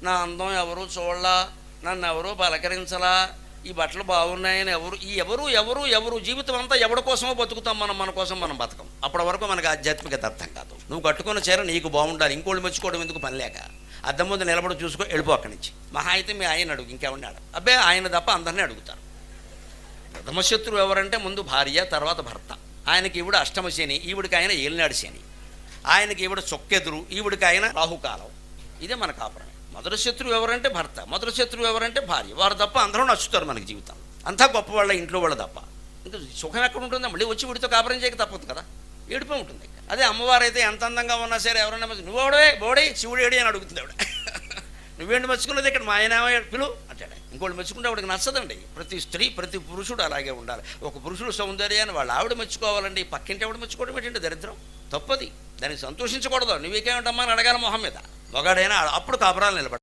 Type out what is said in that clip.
నా అందం ఎవరు చూడలా, నన్ను ఎవరు పలకరించలా, ఈ బట్టలు బాగున్నాయని ఎవరు జీవితం అంతా ఎవరి కోసమో బతుకుతాం. మన కోసం మనం బతకం. అప్పటి వరకు మనకు ఆధ్యాత్మికత అర్థం కాదు. నువ్వు కట్టుకున్న చీర నీకు బాగుండాలి, ఇంకోళ్ళు మెచ్చుకోవడం ఎందుకు పని లేక. అద్దం ముందు నిలబడి చూసుకో, వెళ్ళిపో అక్కడి నుంచి. మహా అయితే మీ ఆయన అడుగు, ఇంకెవరిని అబ్బే ఆయన తప్ప అందరినీ అడుగుతారు. ప్రథమ శత్రువు ఎవరంటే ముందు భార్య, తర్వాత భర్త. ఆయనకి ఈవిడ అష్టమ శని, ఈవిడికి ఆయన ఏలినాడు శని. ఆయనకి ఈవిడ చొక్కెదురు, ఈవిడికి ఆయన రాహుకాలం. ఇదే మన కాపురం. మొదటి శత్రువు ఎవరంటే భర్త, మొదటి శత్రువు ఎవరంటే భార్య. వారు తప్ప అందరూ నచ్చుతారు మనకి. జీవితం అంతా గొప్ప వాళ్ళ ఇంట్లో వాళ్ళ తప్ప. ఇంకా సుఖం ఎక్కడ ఉంటుందో, మళ్ళీ వచ్చి వీడితో కాపురం చేయక తప్పదు కదా, ఏడిపో ఉంటుంది. అదే అమ్మవారు అయితే ఎంత అందంగా ఉన్నా సరే ఎవరైనా నువ్వు బోడే శివుడు ఏడి అని అడుగుతుంది ఆవిడ. నువ్వేంటి మెచ్చుకున్నది, ఇక్కడ మా ఆయన పిలు అంటాడు. ఇంకోటి మెచ్చుకుంటే ఆవిడకి నచ్చదండి. ప్రతి స్త్రీ ప్రతి పురుషుడు అలాగే ఉండాలి. ఒక పురుషుడు సౌందర్యాన్ని వాళ్ళ ఆవిడ మెచ్చుకోవాలండి. పక్కింటి ఆవిడ మెచ్చుకోవడం ఏంటంటే దరిద్రం, తప్పది. దానికి సంతోషించకూడదు. నువ్వేకేమిటమ్మా అని అడగాల మొహం మీద. మగాడైనా అప్పుడు కాపురాలు నిలబడ